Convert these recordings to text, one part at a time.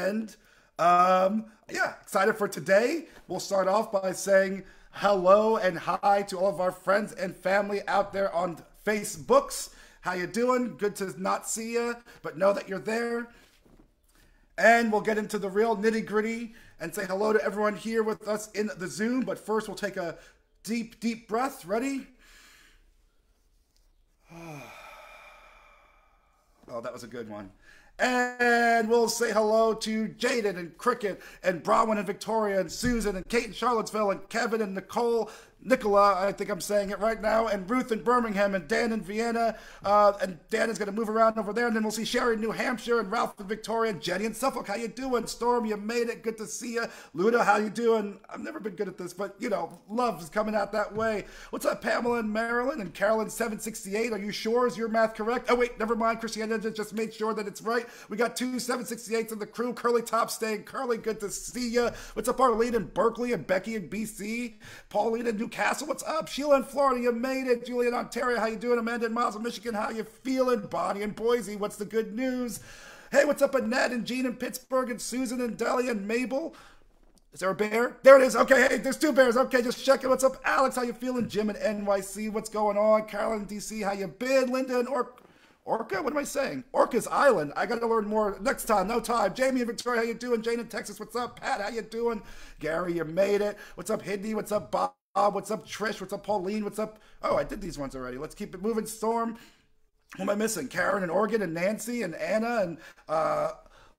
And yeah, excited for today. We'll start off by saying hello and hi to all of our friends and family out there on Facebooks. How you doing? Good to not see you, but know that you're there. And we'll get into the real nitty gritty and say hello to everyone here with us in the Zoom. But first, we'll take a deep, deep breath. Ready? Oh, that was a good one. And we'll say hello to Jaden and Cricket and Bronwyn and Victoria and Susan and Kate in Charlottesville and Kevin and Nicola, I think I'm saying it right now, and Ruth in Birmingham and Dan in Vienna. And Dan is going to move around over there. And then we'll see Sherry in New Hampshire and Ralph in Victoria and Jenny in Suffolk. How you doing? Storm, you made it. Good to see you. Luda, how you doing? I've never been good at this, but, you know, love is coming out that way. What's up, Pamela in Maryland and Carolyn 768? Are you sure? Is your math correct? Oh, wait, never mind. Christiana just made sure that it's right. We got two 768s in the crew. Curly Top staying curly. Good to see you. What's up, Arlene in Berkeley and Becky in BC? Pauline in Newcastle. What's up? Sheila in Florida. You made it. Julie in Ontario. How you doing? Amanda in Miles in Michigan. How you feeling? Bonnie in Boise. What's the good news? Hey, what's up, Annette and Jean in Pittsburgh and Susan and Delia and Mabel? Is there a bear? There it is. Okay, hey, there's two bears. Okay, just checking. What's up, Alex? How you feeling? Jim in NYC. What's going on? Carolyn in DC. How you been? Linda in Orca? What am I saying? Orca's Island. I got to learn more next time. No time. Jamie in Victoria, how you doing? Jane in Texas, what's up? Pat, how you doing? Gary, you made it. What's up, Hidney? What's up, Bob? What's up, Trish? What's up, Pauline? What's up? Oh, I did these ones already. Let's keep it moving. Storm. Who am I missing? Karen and Oregon and Nancy and Anna and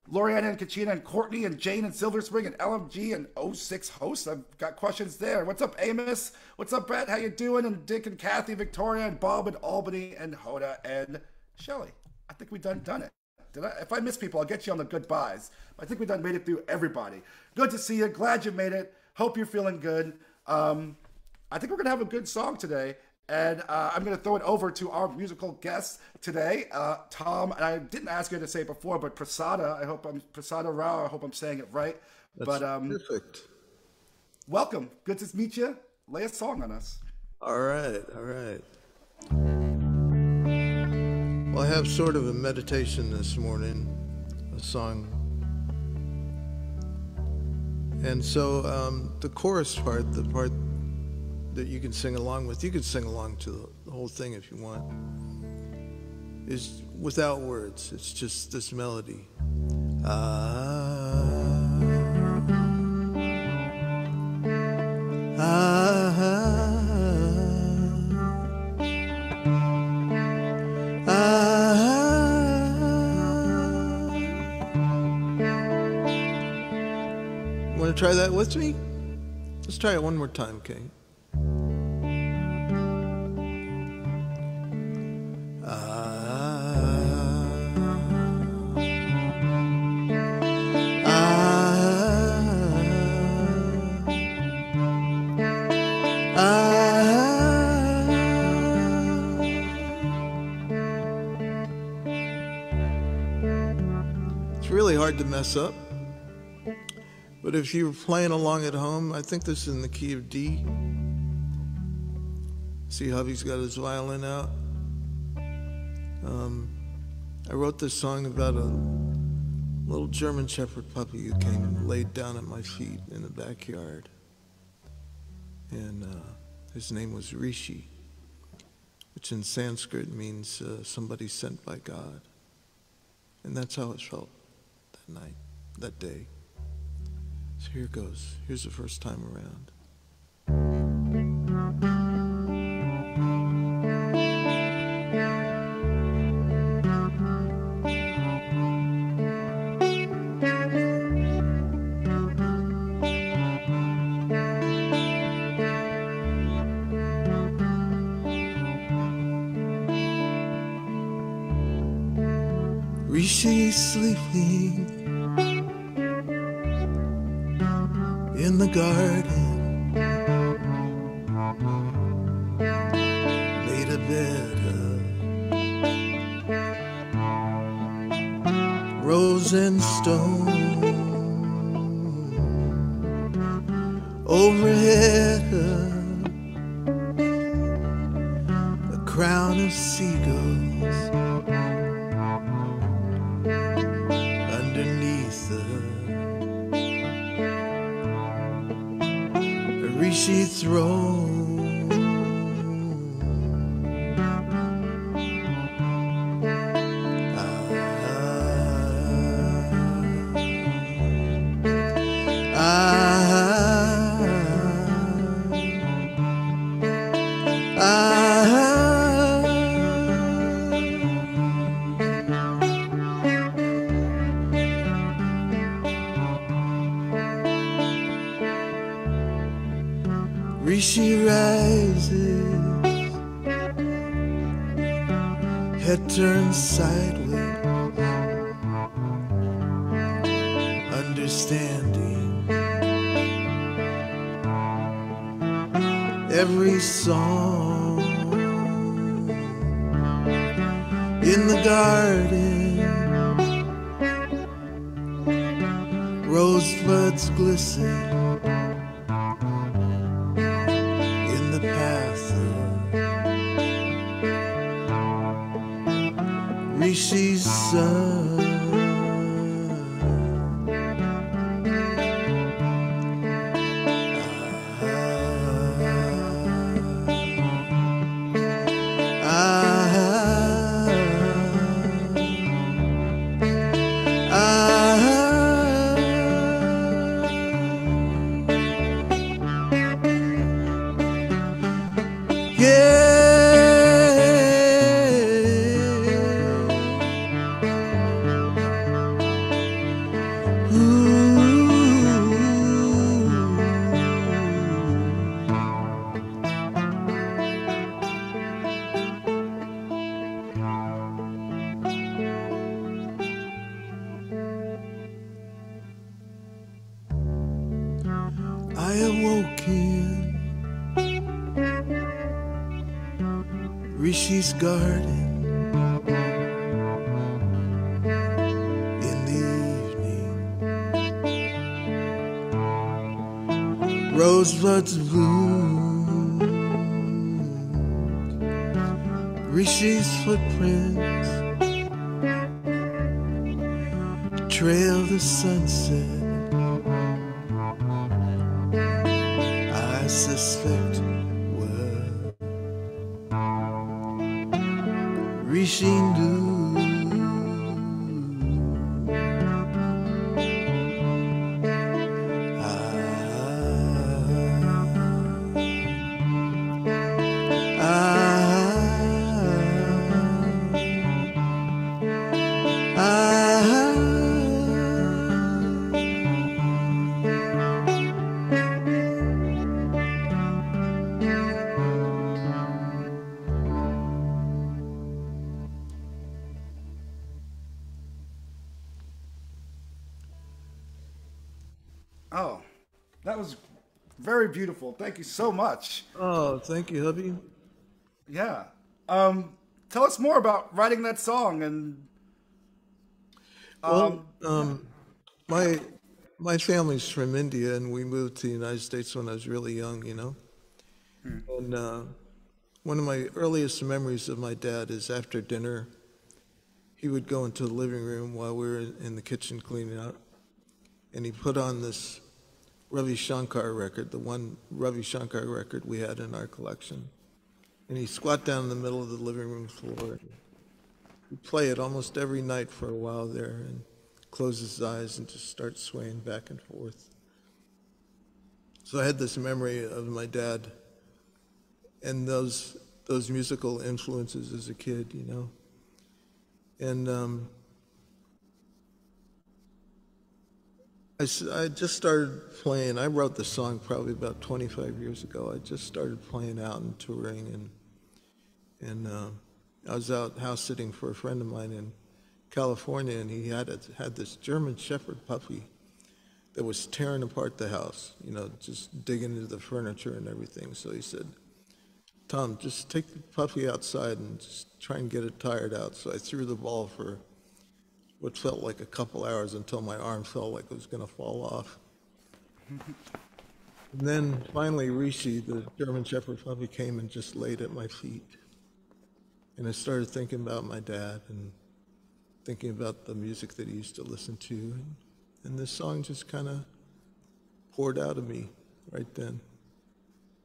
Loriana and Kachina and Courtney and Jane and Silver Spring and LMG and O6 hosts. I've got questions there. What's up, Amos? What's up, Brett? How you doing? And Dick and Kathy, Victoria and Bob and Albany and Hoda and Shelly. I think we done it. If I miss people, I'll get you on the goodbyes. I think we done made it through everybody. Good to see you. Glad you made it. Hope you're feeling good. I think we're gonna have a good song today, and I'm gonna throw it over to our musical guest today, Tom. And I didn't ask you to say it before, but Prasada. Prasada Rao. I hope I'm saying it right. That's perfect. Welcome. Good to meet you. Lay a song on us. All right. Well, I have sort of a meditation this morning, a song. And so the chorus part, the part that you can sing along with, you can sing along to the whole thing if you want, is without words. It's just this melody. Want to try that with me? Let's try it one more time, okay? It's really hard to mess up. But if you're playing along at home, I think this is in the key of D. See, hubby's got his violin out. I wrote this song about a little German Shepherd puppy who came and laid down at my feet in the backyard. And his name was Rishi, which in Sanskrit means somebody sent by God. And that's how it felt that night, that day. So here goes. Here's the first time around. Rishi's sleeping in the garden, made a bed of rose and stone. Overhead a crown of seagulls, underneath the Rishi throne. Rishi rises, head turned sideways, understanding every song in the garden. Rosebuds glisten in the path of Rishi's son. I awoke in Rishi's garden in the evening. Rosebuds bloomed, Rishi's footprints trail the sunset. I suspect were Rishi knew. Oh, that was very beautiful. Thank you so much. Oh, thank you, hubby. Yeah. Tell us more about writing that song and Well, my my family's from India, and we moved to the United States when I was really young, you know. And one of my earliest memories of my dad is after dinner, he would go into the living room while we were in the kitchen cleaning up, and he put on this Ravi Shankar record, the one Ravi Shankar record we had in our collection. And he'd squat down in the middle of the living room floor. He'd play it almost every night for a while there and close his eyes and just start swaying back and forth. So I had this memory of my dad and those musical influences as a kid, you know. And I just started playing. I wrote the song probably about 25 years ago. I just started playing out and touring, and I was out house sitting for a friend of mine in California, and he had this German Shepherd puppy that was tearing apart the house, you know, just digging into the furniture and everything. So he said, "Tom, just take the puppy outside and just try and get it tired out." So I threw the ball for what felt like a couple hours until my arm felt like it was going to fall off. And then finally Rishi, the German Shepherd puppy, came and just laid at my feet. And I started thinking about my dad and thinking about the music that he used to listen to. And this song just kind of poured out of me right then.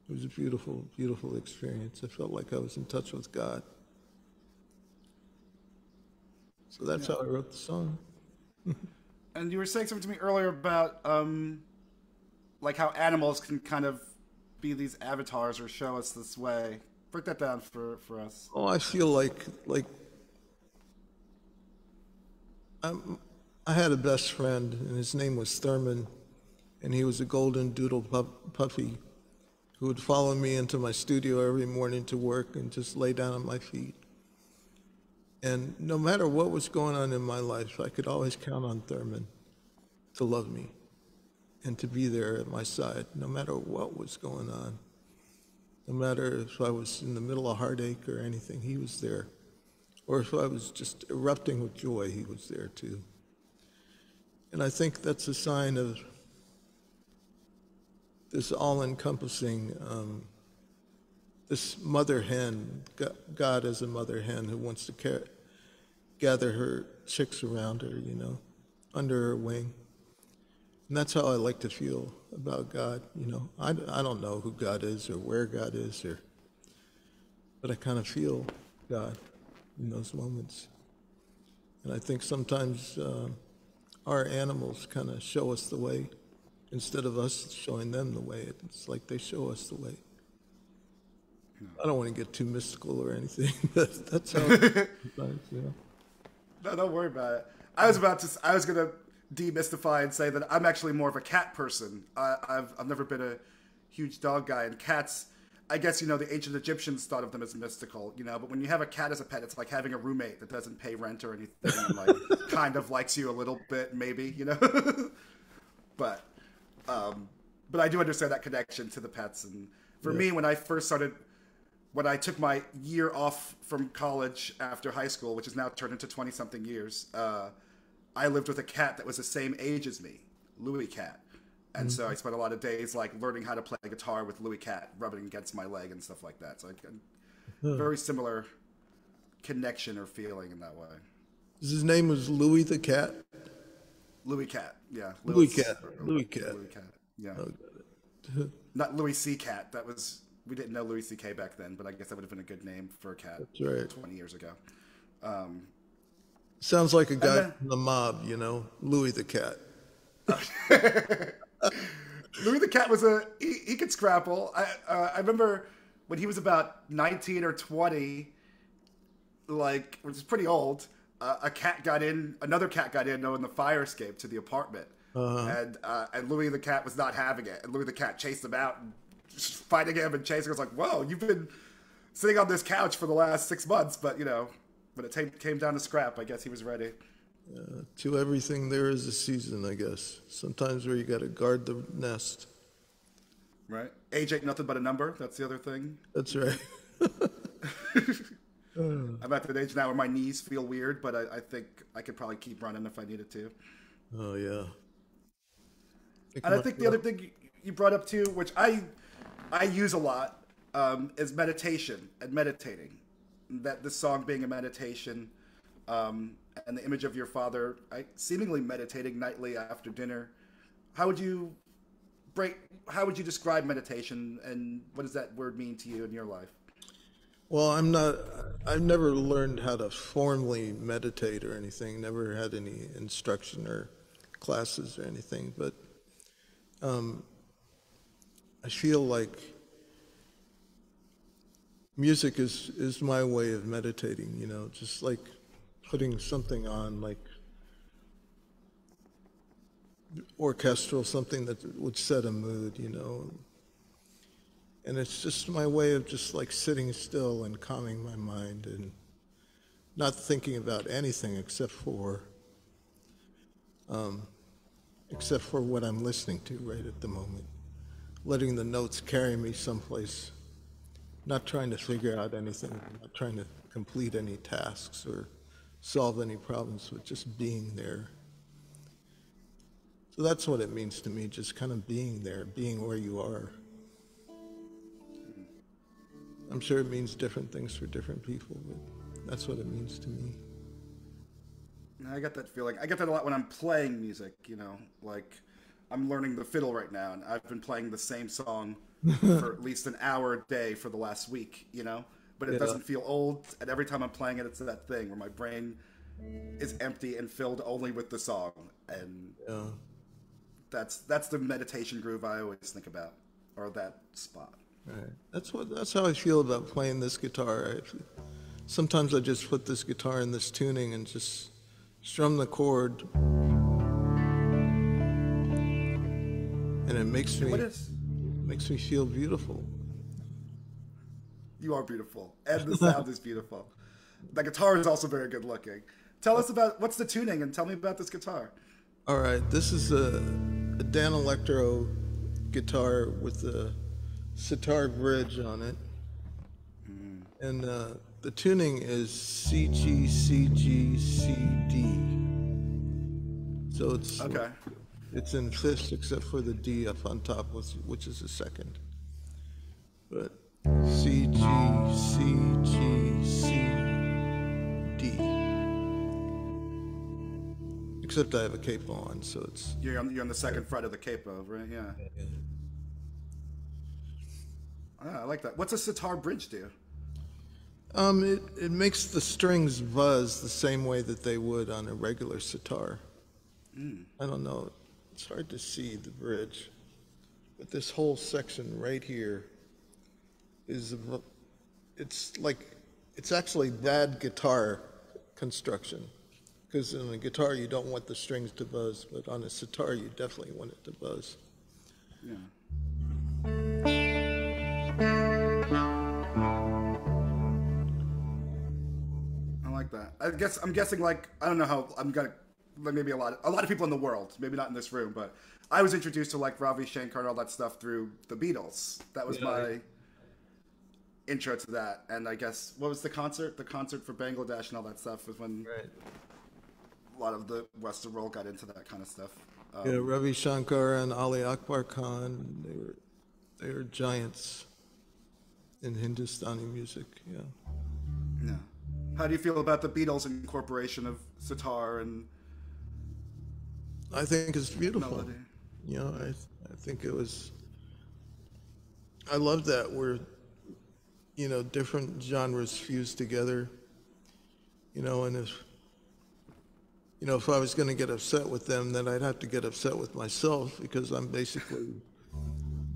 It was a beautiful, beautiful experience. I felt like I was in touch with God. So that's Yeah. how I wrote the song. And you were saying something to me earlier about like how animals can kind of be these avatars or show us this way. Break that down for us. Oh, I feel like I'm, I had a best friend, and his name was Thurman, and he was a golden doodle puppy who would follow me into my studio every morning to work and just lay down at my feet. And no matter what was going on in my life, I could always count on Thurman to love me and to be there at my side, no matter what was going on. No matter if I was in the middle of heartache or anything, he was there. Or if I was just erupting with joy, he was there too. And I think that's a sign of this all-encompassing, this mother hen, God as a mother hen who wants to gather her chicks around her, you know, under her wing. And that's how I like to feel about God, you know. I don't know who God is or where God is, but I kind of feel God in those moments. And I think sometimes our animals kind of show us the way instead of us showing them the way. It's like they show us the way. I don't want to get too mystical or anything, but that's how it sometimes, you know. No, don't worry about it. I was gonna demystify and say that I'm actually more of a cat person. I've never been a huge dog guy, and cats, I guess, you know, the ancient Egyptians thought of them as mystical, you know, but when you have a cat as a pet, it's like having a roommate that doesn't pay rent or anything, and like kind of likes you a little bit, maybe, you know. but I do understand that connection to the pets. And for me, when I took my year off from college after high school, which is now turned into 20-something years, I lived with a cat that was the same age as me, Louis Cat. And so I spent a lot of days like learning how to play guitar with Louis Cat, rubbing against my leg and stuff like that. So very similar connection or feeling in that way. His name was Louis the Cat? Louis Cat, yeah. Louis Cat. Louis Cat. Louis Cat, yeah. Oh, got it. Not Louis C. Cat. We didn't know Louis C.K. back then, but I guess that would have been a good name for a cat. That's right. 20 years ago. Sounds like a guy from the mob, you know, Louis the Cat. Louis the Cat he could scrapple. I remember when he was about 19 or 20, like, which is pretty old, another cat got in on the fire escape to the apartment. And Louis the Cat was not having it. And Louis the Cat chased him out and just fighting him and chasing him. I was like, whoa, you've been sitting on this couch for the last 6 months. But, you know, when it came down to scrap, I guess he was ready. To everything there is a season, I guess. Sometimes where you got to guard the nest. Right. Age ain't nothing but a number. That's the other thing. That's right. I'm at that age now where my knees feel weird, but I think I could probably keep running if I needed to. Oh, yeah. And I think the other thing you brought up too, which I use a lot, is meditation and meditating. That this song being a meditation, and the image of your father seemingly meditating nightly after dinner. How would you describe meditation, and what does that word mean to you in your life? Well, I've never learned how to formally meditate or anything, never had any instruction or classes or anything, but I feel like music is my way of meditating, you know, just like putting something on, like orchestral, something that would set a mood, you know. And it's just my way of just like sitting still and calming my mind and not thinking about anything except for what I'm listening to right at the moment. Letting the notes carry me someplace, not trying to figure out anything, not trying to complete any tasks or solve any problems, but just being there. So that's what it means to me, just kind of being there, being where you are. I'm sure it means different things for different people, but that's what it means to me. I get that feeling. I get that a lot when I'm playing music, you know, like I'm learning the fiddle right now, and I've been playing the same song for at least an hour a day for the last week, you know? But it Yeah. doesn't feel old. And every time I'm playing it, it's that thing where my brain is empty and filled only with the song. And Yeah. that's the meditation groove I always think about, or that spot. Right. That's how I feel about playing this guitar. Sometimes I just put this guitar in this tuning and just strum the chord, and it What is makes me feel beautiful. You are beautiful, and the sound is beautiful. The guitar is also very good looking. Tell us about what's the tuning, and tell me about this guitar. All right, this is a Dan Electro guitar with a sitar bridge on it, and the tuning is C G C G C D. So Okay. it's in fifths except for the D up on top, which is a second. But C G C G C D. Except I have a capo on, so it's You're on the second fret of the capo, right? Yeah. Ah, I like that. What's a sitar bridge do? it makes the strings buzz the same way that they would on a regular sitar. I don't know, it's hard to see the bridge, but this whole section right here is it's actually bad guitar construction, because in a guitar you don't want the strings to buzz, but on a sitar you definitely want it to buzz. Yeah. I like that. I'm guessing like I don't know how I'm gonna like maybe a lot of people in the world, maybe not in this room, but I was introduced to like Ravi Shankar and all that stuff through the Beatles. That was my intro to that. And I guess what was the concert? The concert for Bangladesh and all that stuff was when Right. a lot of the Western world got into that kind of stuff. Yeah, Ravi Shankar and Ali Akbar Khan, they were giants in Hindustani music. Yeah. Yeah. How do you feel about the Beatles' incorporation of sitar and I think it's beautiful. melody? You know, I think it was. I love that where, you know, different genres fused together. You know, and if I was going to get upset with them, then I'd have to get upset with myself, because I'm basically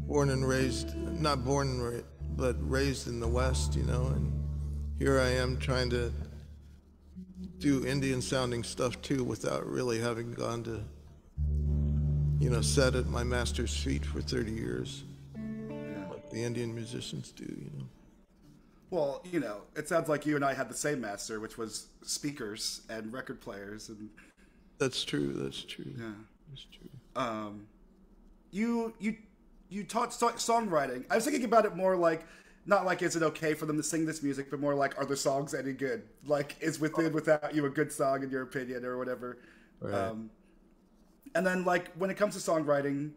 born and raised, not born and but raised in the West. You know, and here I am trying to do Indian sounding stuff too, without really having gone to, you know, sat at my master's feet for 30 years, like the Indian musicians do, you know. Well, you know, it sounds like you and I had the same master, which was speakers and record players, and That's true, that's true. yeah. That's true. You taught songwriting. I was thinking about it more like not like is it okay for them to sing this music, but more like are the songs any good? Like is without you a good song in your opinion or whatever. Right. And then like when it comes to songwriting,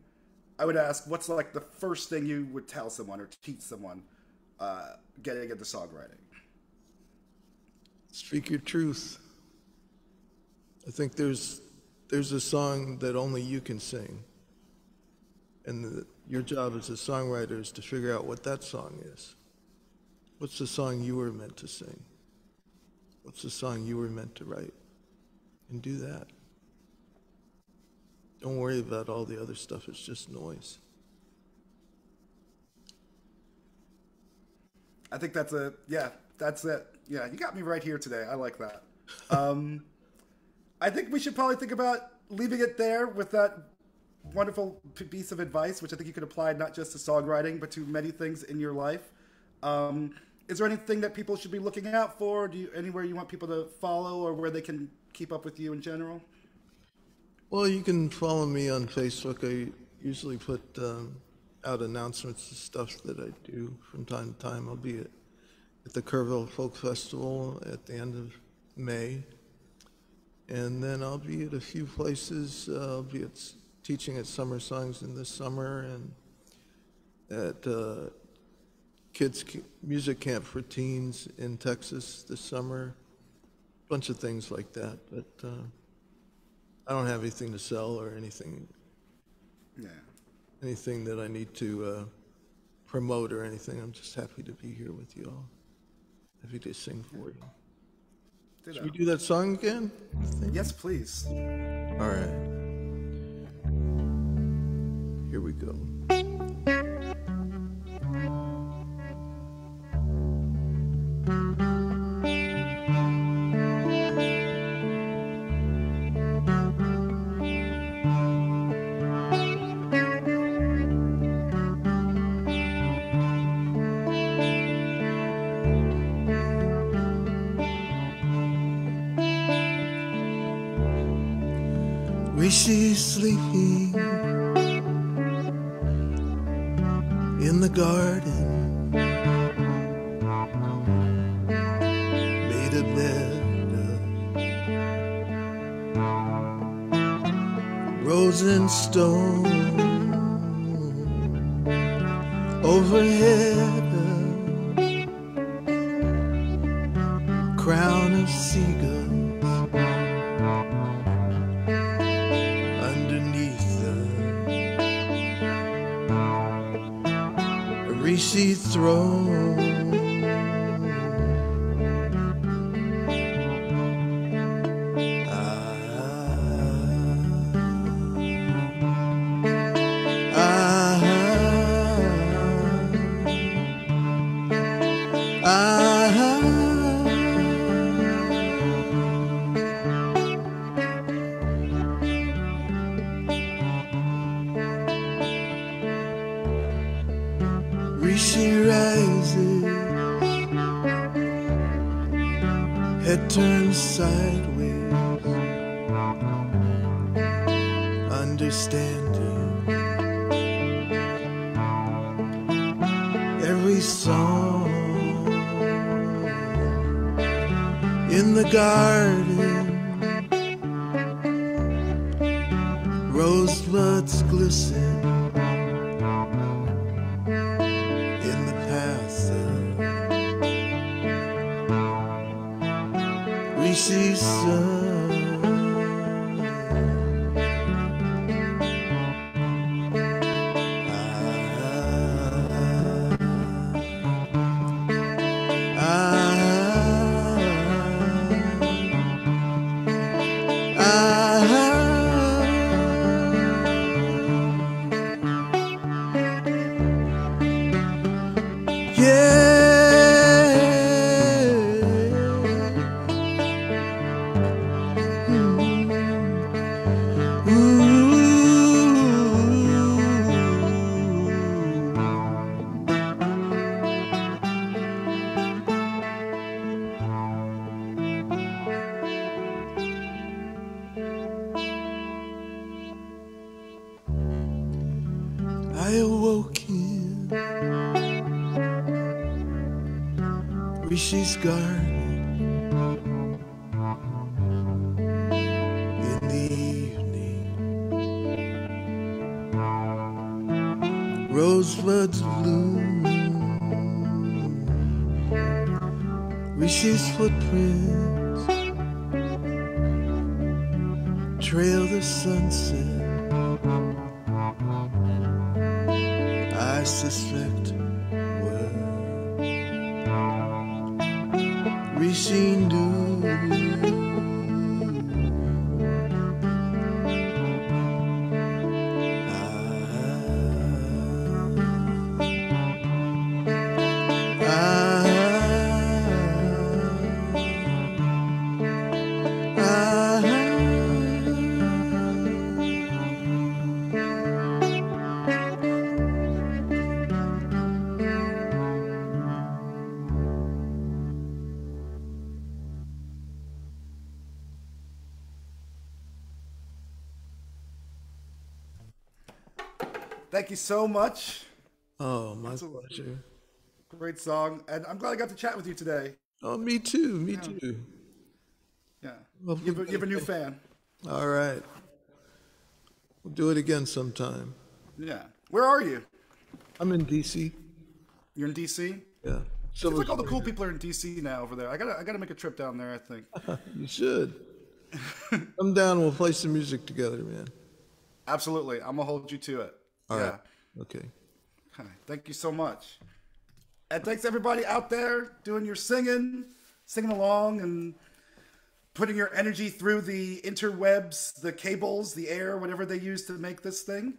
I would ask what's like the first thing you would tell someone or teach someone getting into songwriting. Speak your truth. I think there's a song that only you can sing, and your job as a songwriter is to figure out what that song is. What's the song you were meant to sing? What's the song you were meant to write? And do that. Don't worry about all the other stuff, it's just noise. I think that's it. Yeah, you got me right here today. I like that. I think we should probably think about leaving it there with that wonderful piece of advice, which I think you could apply not just to songwriting, but to many things in your life. Is there anything that people should be looking out for? Anywhere you want people to follow or where they can keep up with you in general? Well, you can follow me on Facebook. I usually put out announcements of stuff that I do from time to time. I'll be at the Kerrville Folk Festival at the end of May. And then I'll be at a few places. I'll be teaching at Summer Songs in this summer, and at kids music camp for teens in Texas this summer. Bunch of things like that, but I don't have anything to sell or anything Yeah. that I need to promote or anything. I'm just happy to be here with you all. Happy to sing for you. Should we do that song again? Yes, please. All right. Here we go. She's sleeping in the garden, made a bed of rose and stone, overhead a crown of seagulls. She throws she rises, head turned sideways, understanding every song in the garden. Rosebuds glisten she I awoke in Rishi's garden in the evening. Rosebuds bloom, Rishi's footprints trail the sunset. I suspect were Rishi knew. Thank you so much. Oh, my pleasure. Great song, and I'm glad I got to chat with you today. Oh, me too. Me too. Yeah, Well, you have a new fan. All right. We'll do it again sometime. Yeah. Where are you? I'm in D.C. You're in D.C.? Yeah. Seems like all the cool people are in D.C. now over there. I gotta make a trip down there, I think. You should. Come down. We'll play some music together, man. Absolutely. I'm gonna hold you to it. All right. Okay. Okay, thank you so much. And thanks everybody out there doing your singing, singing along, and putting your energy through the interwebs, the cables, the air, whatever they use to make this thing.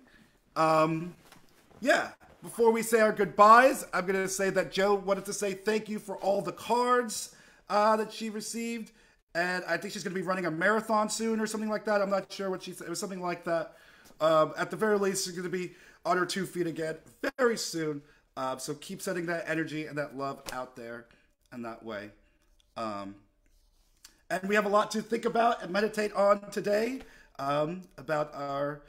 Yeah, before we say our goodbyes, I'm going to say that Joe wanted to say thank you for all the cards that she received. And I think she's going to be running a marathon soon or something like that. I'm not sure what she said. It was something like that. At the very least, she's going to be on her 2 feet again very soon. So keep sending that energy and that love out there in that way. And we have a lot to think about and meditate on today, about our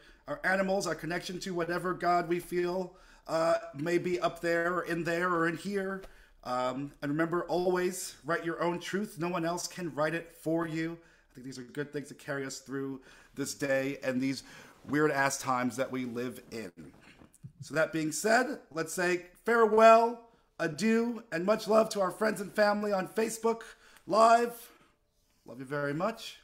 animals, our connection to whatever God we feel may be up there or in here. And remember, always write your own truth. No one else can write it for you. I think these are good things to carry us through this day and these weird-ass times that we live in. So that being said, let's say farewell, adieu, and much love to our friends and family on Facebook Live. Love you very much.